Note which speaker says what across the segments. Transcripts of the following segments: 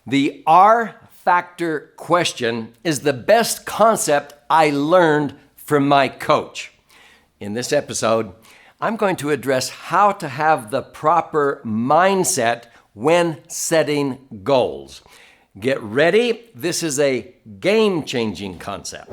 Speaker 1: The R factor question is the best concept I learned from my coach. In this episode, I'm going to address how to have the proper mindset when setting goals. Get ready. This is a game-changing concept.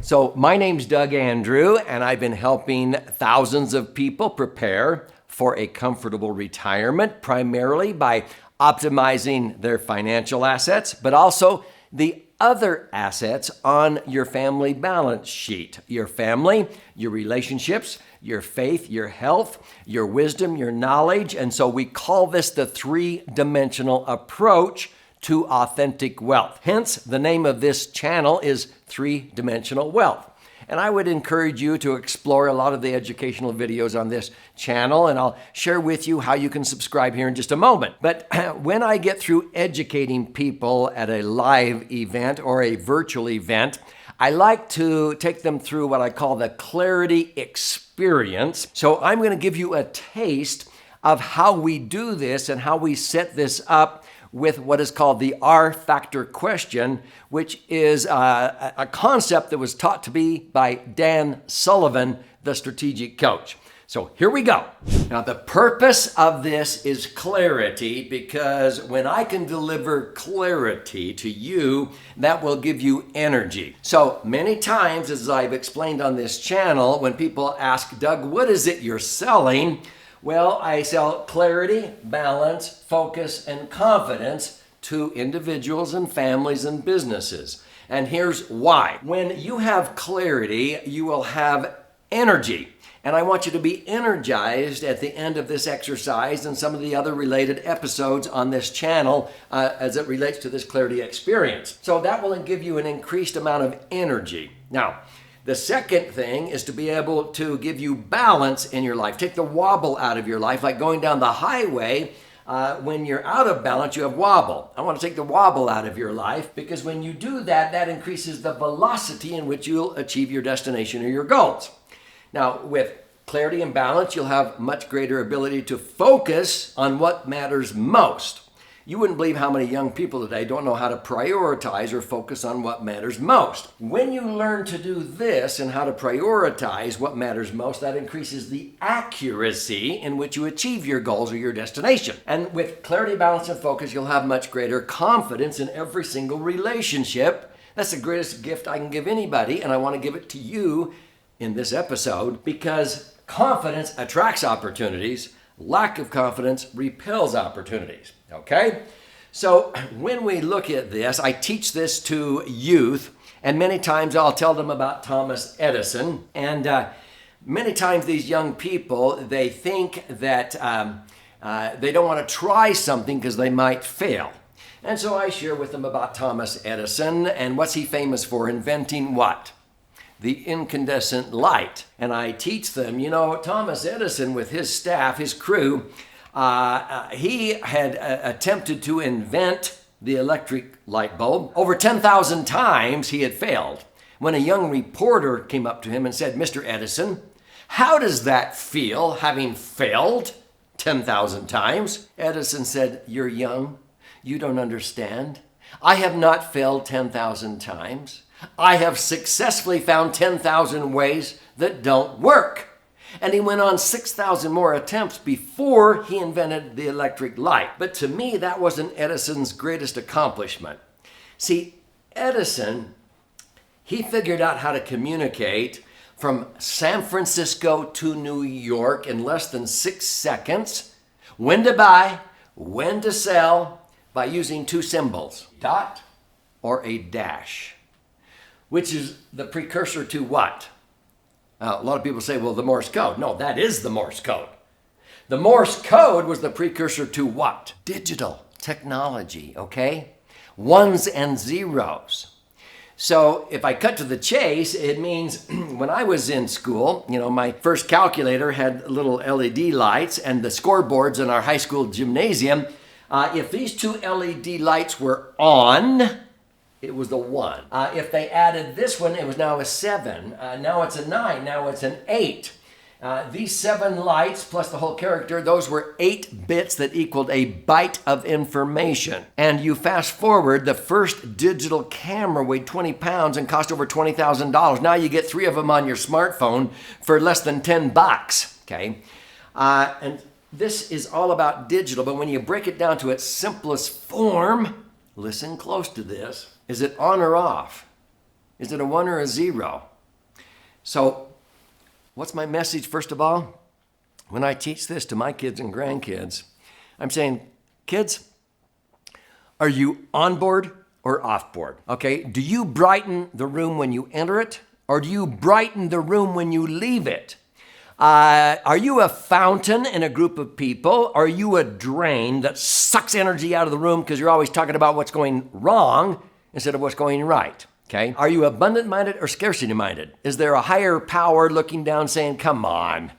Speaker 1: So my name's Doug Andrew, and I've been helping thousands of people prepare for a comfortable retirement, primarily by optimizing their financial assets, but also the other assets on your family balance sheet. Your family, your relationships, your faith, your health, your wisdom, your knowledge. And so we call this the three-dimensional approach to authentic wealth. Hence, the name of this channel is Three-Dimensional Wealth. And I would encourage you to explore a lot of the educational videos on this channel, and I'll share with you how you can subscribe here in just a moment. But when I get through educating people at a live event or a virtual event, I like to take them through what I call the clarity experience. So I'm going to give you a taste of how we do this and how we set this up with what is called the R factor question, which is a concept that was taught to me by Dan Sullivan, the strategic coach. So here we go. Now, the purpose of this is clarity, because when I can deliver clarity to you, that will give you energy. So many times, as I've explained on this channel, when people ask, Doug, what is it you're selling? Well, I sell clarity, balance, focus, and confidence to individuals and families and businesses. And here's why. When you have clarity, you will have energy. And I want you to be energized at the end of this exercise and some of the other related episodes on this channel as it relates to this clarity experience. So that will give you an increased amount of energy. Now, the second thing is to be able to give you balance in your life. Take the wobble out of your life, like going down the highway. When you're out of balance, you have wobble. I want to take the wobble out of your life, because when you do that, that increases the velocity in which you'll achieve your destination or your goals. Now, with clarity and balance, you'll have much greater ability to focus on what matters most. You wouldn't believe how many young people today don't know how to prioritize or focus on what matters most. When you learn to do this and how to prioritize what matters most, that increases the accuracy in which you achieve your goals or your destination. And with clarity, balance, and focus, you'll have much greater confidence in every single relationship. That's the greatest gift I can give anybody, and I want to give it to you in this episode, because confidence attracts opportunities. Lack of confidence repels opportunities, okay? So when we look at this, I teach this to youth, and many times I'll tell them about Thomas Edison. And many times these young people, they think that they don't want to try something because they might fail. And so I share with them about Thomas Edison, and what's he famous for? Inventing what? The incandescent light. And I teach them, Thomas Edison with his staff, his crew, he had attempted to invent the electric light bulb. Over 10,000 times he had failed. When a young reporter came up to him and said, Mr. Edison, how does that feel, having failed 10,000 times? Edison said, you're young. You don't understand. I have not failed 10,000 times. I have successfully found 10,000 ways that don't work. And he went on 6,000 more attempts before he invented the electric light. But to me, that wasn't Edison's greatest accomplishment. See, Edison, he figured out how to communicate from San Francisco to New York in less than 6 seconds, when to buy, when to sell, by using two symbols, dot or a dash. Which is the precursor to what? A lot of people say, well, the Morse code. No, that is the Morse code. The Morse code was the precursor to what? Digital technology, okay? Ones and zeros. So if I cut to the chase, it means when I was in school, my first calculator had little LED lights, and the scoreboards in our high school gymnasium, if these two LED lights were on, it was the 1. If they added this one, it was now a 7. Now it's a 9. Now it's an 8. These 7 lights plus the whole character, those were 8 bits that equaled a byte of information. And you fast forward, the first digital camera weighed 20 pounds and cost over $20,000. Now you get 3 of them on your smartphone for less than $10, okay? And this is all about digital, but when you break it down to its simplest form, listen close to this. Is it on or off? Is it a 1 or a 0? So, what's my message, first of all? When I teach this to my kids and grandkids, I'm saying, kids, are you on board or off board? Okay, do you brighten the room when you enter it, or do you brighten the room when you leave it? Are you a fountain in a group of people? Are you a drain that sucks energy out of the room because you're always talking about what's going wrong instead of what's going right? Okay. Are you abundant-minded or scarcity-minded? Is there a higher power looking down saying, come on?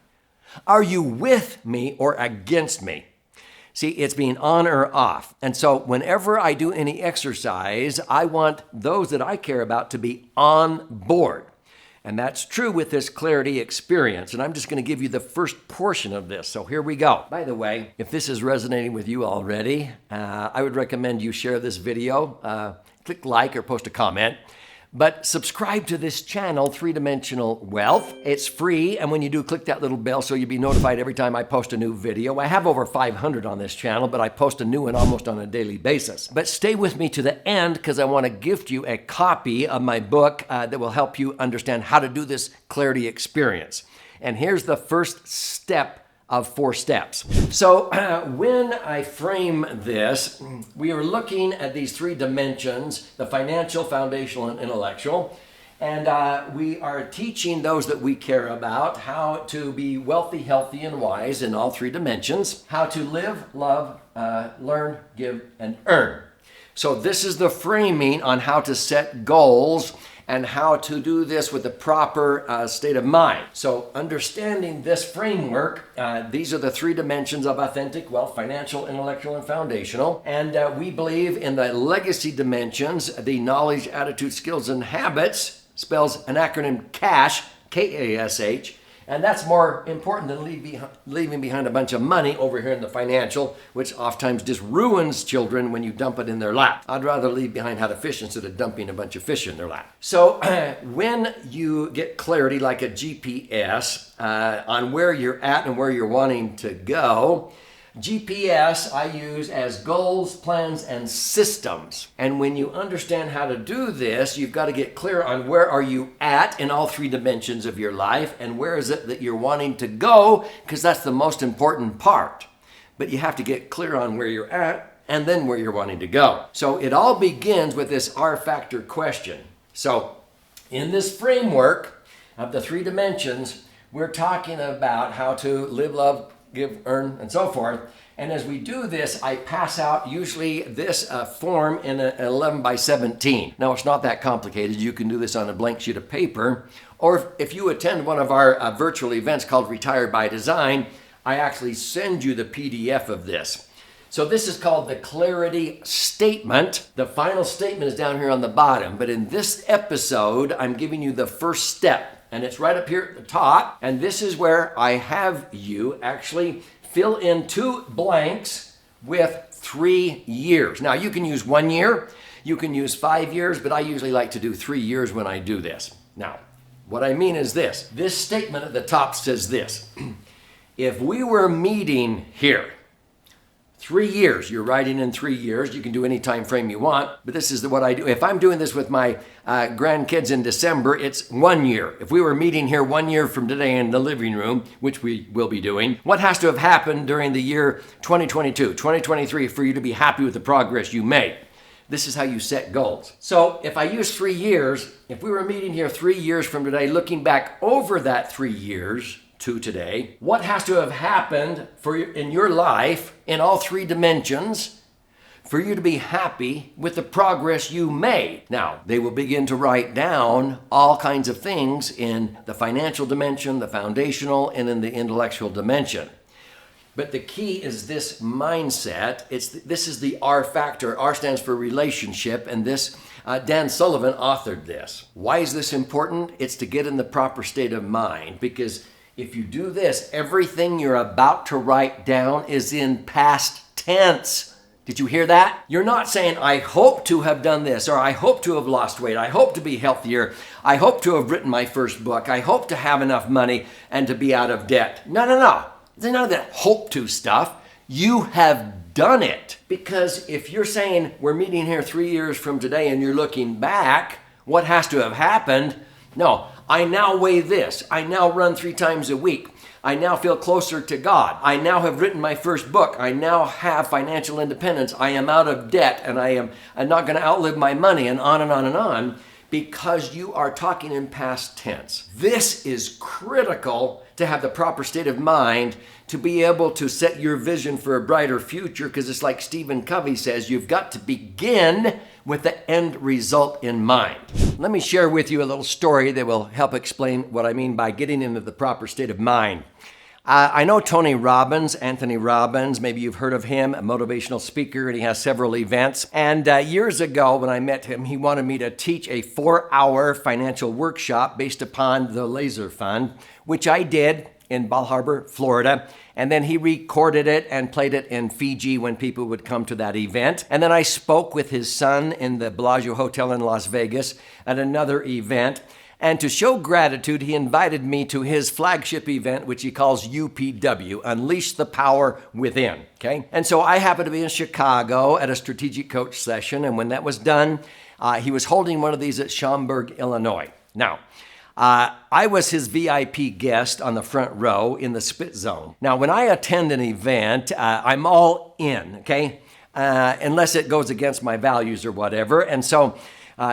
Speaker 1: Are you with me or against me? See, it's being on or off. And so whenever I do any exercise, I want those that I care about to be on board. And that's true with this clarity experience. And I'm just going to give you the first portion of this. So here we go. By the way, if this is resonating with you already, I would recommend you share this video, click like or post a comment. But subscribe to this channel, 3-Dimensional Wealth. It's free, and when you do, click that little bell so you'll be notified every time I post a new video. I have over 500 on this channel, but I post a new one almost on a daily basis. But stay with me to the end because I want to gift you a copy of my book that will help you understand how to do this clarity experience. And here's the first step of 4 steps. So when I frame this, we are looking at these 3 dimensions, the financial, foundational, and intellectual. And we are teaching those that we care about how to be wealthy, healthy, and wise in all 3 dimensions, how to live, love, learn, give, and earn. So this is the framing on how to set goals and how to do this with the proper state of mind. So understanding this framework, these are the 3 dimensions of authentic wealth: financial, intellectual, and foundational. And we believe in the legacy dimensions, the knowledge, attitude, skills, and habits, spells an acronym CASH, K-A-S-H. And that's more important than leaving behind a bunch of money over here in the financial, which oftentimes just ruins children when you dump it in their lap. I'd rather leave behind how to fish instead of dumping a bunch of fish in their lap. So when you get clarity like a GPS on where you're at and where you're wanting to go, GPS I use as goals, plans, and systems. And when you understand how to do this, you've got to get clear on where are you at in all 3 dimensions of your life and where is it that you're wanting to go, because that's the most important part. But you have to get clear on where you're at and then where you're wanting to go. So it all begins with this R-factor question. So in this framework of the 3 dimensions, we're talking about how to live, love, give, earn, and so forth. And as we do this, I pass out usually this form in an 11 by 17. Now, it's not that complicated. You can do this on a blank sheet of paper. Or if you attend one of our virtual events called Retire by Design, I actually send you the PDF of this. So this is called the clarity statement. The final statement is down here on the bottom. But in this episode, I'm giving you the first step. And it's right up here at the top. And this is where I have you actually fill in 2 blanks with 3 years. Now, you can use 1 year, you can use 5 years, but I usually like to do 3 years when I do this. Now, what I mean is this. This statement at the top says this. If we were meeting here, 3 years, you're writing in 3 years. You can do any time frame you want, but this is what I do. If I'm doing this with my grandkids in December, it's 1 year. If we were meeting here 1 year from today in the living room, which we will be doing, what has to have happened during the year 2022, 2023 for you to be happy with the progress you made? This is how you set goals. So if I use 3 years, if we were meeting here 3 years from today, looking back over that 3 years, to today, what has to have happened in your life in all 3 dimensions for you to be happy with the progress you made? Now, they will begin to write down all kinds of things in the financial dimension, the foundational, and in the intellectual dimension. But the key is this mindset. This is the R factor. R stands for relationship, and this Dan Sullivan authored this. Why is this important? It's to get in the proper state of mind, because if you do this, everything you're about to write down is in past tense. Did you hear that? You're not saying, I hope to have done this, or I hope to have lost weight, I hope to be healthier, I hope to have written my first book, I hope to have enough money and to be out of debt. No. There's none of that hope to stuff. You have done it. Because if you're saying we're meeting here 3 years from today and you're looking back, what has to have happened? No, I now weigh this. I now run 3 times a week. I now feel closer to God. I now have written my first book. I now have financial independence. I am out of debt, and I'm not going to outlive my money, and on and on and on, because you are talking in past tense. This is critical to have the proper state of mind to be able to set your vision for a brighter future, because it's like Stephen Covey says, you've got to begin with the end result in mind. Let me share with you a little story that will help explain what I mean by getting into the proper state of mind. I know Anthony Robbins, maybe you've heard of him, a motivational speaker, and he has several events. And years ago when I met him, he wanted me to teach a 4-hour financial workshop based upon the Laser Fund, which I did in Bal Harbour, Florida. And then he recorded it and played it in Fiji when people would come to that event. And then I spoke with his son in the Bellagio Hotel in Las Vegas at another event. And to show gratitude, he invited me to his flagship event, which he calls UPW, Unleash the Power Within, okay? And so I happened to be in Chicago at a strategic coach session, and when that was done, he was holding one of these at Schaumburg, Illinois. Now, I was his VIP guest on the front row in the spit zone. Now, when I attend an event, I'm all in, okay? Unless it goes against my values or whatever. And so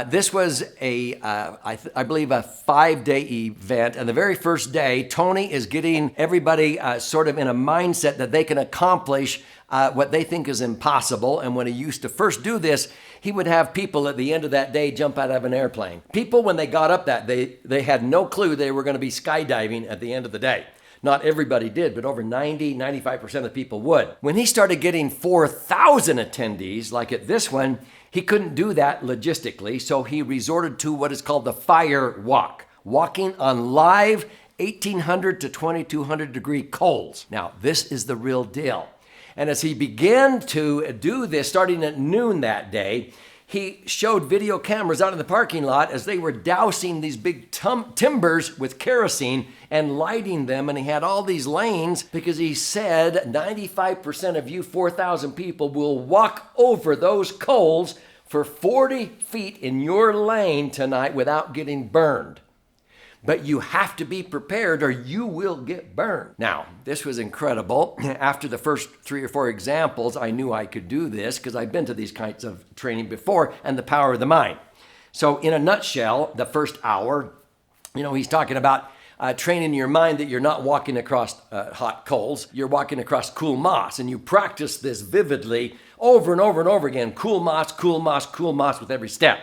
Speaker 1: this was I believe a 5-day event. And the very first day, Tony is getting everybody sort of in a mindset that they can accomplish what they think is impossible. And when he used to first do this, he would have people at the end of that day jump out of an airplane. People, when they got up that day, they had no clue they were going to be skydiving at the end of the day. Not everybody did, but over 95% of people would. When he started getting 4,000 attendees, like at this one, he couldn't do that logistically, so he resorted to what is called the fire walk, walking on live 1,800 to 2,200 degree coals. Now, this is the real deal. And as he began to do this, starting at noon that day, he showed video cameras out in the parking lot as they were dousing these big timbers with kerosene and lighting them. And he had all these lanes because he said 95% of you 4,000 people will walk over those coals for 40 feet in your lane tonight without getting burned. But you have to be prepared or you will get burned. Now, this was incredible. After the first 3 or 4 examples, I knew I could do this because I've been to these kinds of training before, and the power of the mind. So in a nutshell, the first hour, he's talking about training your mind that you're not walking across hot coals, you're walking across cool moss, and you practice this vividly over and over and over again. Cool moss, cool moss, cool moss with every step.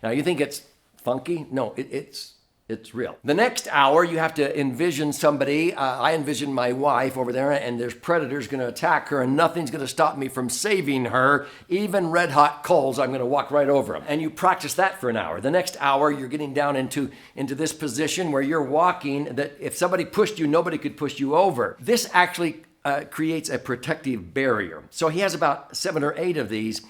Speaker 1: Now, you think it's funky? No, it's real. The next hour, you have to envision somebody. I envision my wife over there, and there's predators going to attack her, and nothing's going to stop me from saving her. Even red hot coals, I'm going to walk right over them. And you practice that for an hour. The next hour, you're getting down into this position where you're walking, that if somebody pushed you, nobody could push you over. This actually creates a protective barrier. So he has about 7 or 8 of these.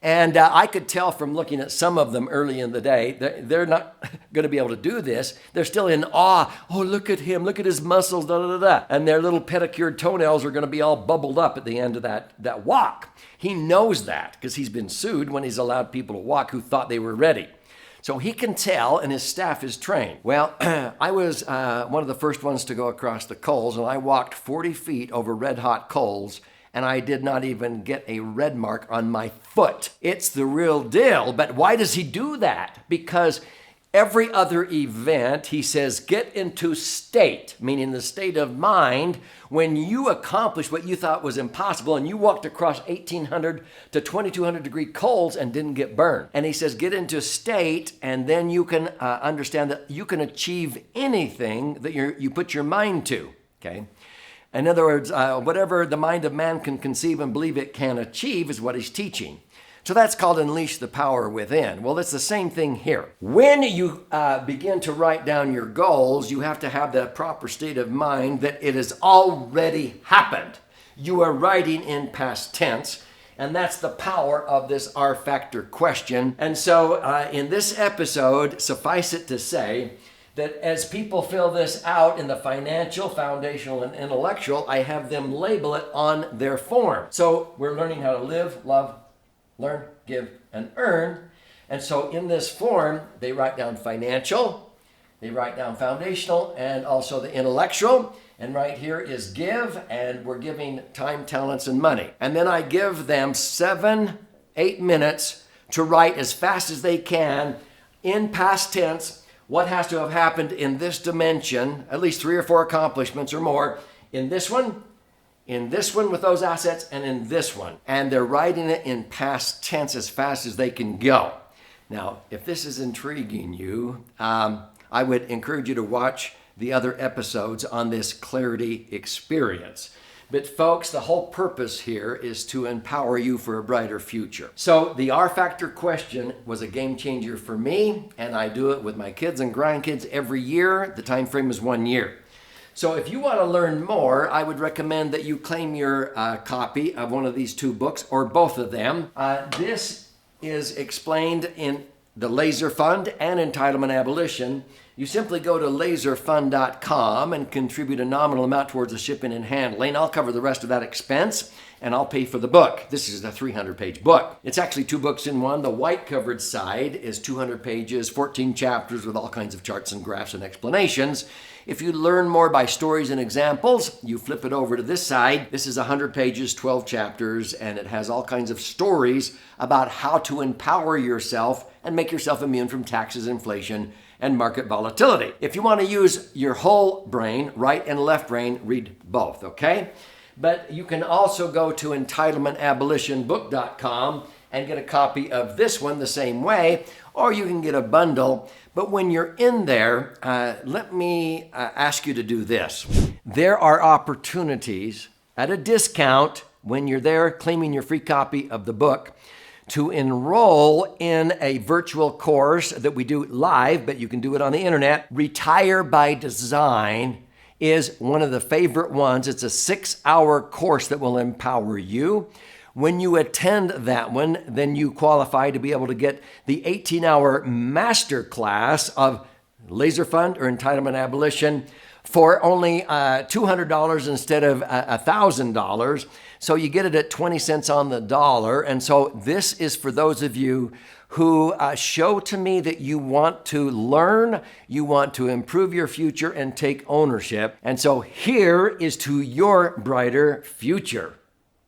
Speaker 1: And I could tell from looking at some of them early in the day, they're not going to be able to do this. They're still in awe. Oh, look at him. Look at his muscles, da, da, da, da. And their little pedicured toenails are going to be all bubbled up at the end of that walk. He knows that because he's been sued when he's allowed people to walk who thought they were ready. So he can tell, and his staff is trained. Well, I was one of the first ones to go across the coals, and I walked 40 feet over red hot coals, and I did not even get a red mark on my foot. It's the real deal. But why does he do that? Because every other event, he says, get into state, meaning the state of mind, when you accomplish what you thought was impossible and you walked across 1,800 to 2,200 degree coals and didn't get burned. And he says, get into state, and then you can understand that you can achieve anything that you put your mind to, okay? In other words, whatever the mind of man can conceive and believe it can achieve is what he's teaching. So that's called unleash the power within. Well, it's the same thing here. When you begin to write down your goals, you have to have that proper state of mind that it has already happened. You are writing in past tense, and that's the power of this R factor question. And so in this episode, suffice it to say that as people fill this out in the financial, foundational, and intellectual, I have them label it on their form. So we're learning how to live, love, learn, give, and earn. And so in this form, they write down financial, they write down foundational, and also the intellectual. And right here is give, and we're giving time, talents, and money. And then I give them 7-8 minutes to write as fast as they can in past tense what has to have happened in this dimension, at least 3 or 4 accomplishments or more, in this one with those assets, and in this one. And they're writing it in past tense as fast as they can go. Now, if this is intriguing you, I would encourage you to watch the other episodes on this clarity experience. But folks, the whole purpose here is to empower you for a brighter future. So the R factor question was a game changer for me, and I do it with my kids and grandkids every year. The time frame is 1 year. So if you want to learn more, I would recommend that you claim your copy of one of these 2 books or both of them. This is explained in the Laser Fund and Entitlement Abolition. You simply go to laserfund.com and contribute a nominal amount towards the shipping and handling. I'll cover the rest of that expense, and I'll pay for the book. This is a 300-page book. It's actually 2 books in one. The white-covered side is 200 pages, 14 chapters with all kinds of charts and graphs and explanations. If you learn more by stories and examples, you flip it over to this side. This is 100 pages, 12 chapters, and it has all kinds of stories about how to empower yourself and make yourself immune from taxes, inflation, and market volatility. If you want to use your whole brain, right and left brain, read both, okay? But you can also go to entitlementabolitionbook.com and get a copy of this one the same way, or you can get a bundle. But when you're in there, let me ask you to do this. There are opportunities at a discount when you're there claiming your free copy of the book to enroll in a virtual course that we do live, but you can do it on the internet. Retire by Design is one of the favorite ones. It's a 6-hour course that will empower you. When you attend that one, then you qualify to be able to get the 18-hour master class of Laser Fund or Entitlement Abolition for only $200 instead of $1,000. So you get it at 20 cents on the dollar. And so this is for those of you who show to me that you want to learn, you want to improve your future and take ownership. And so here is to your brighter future.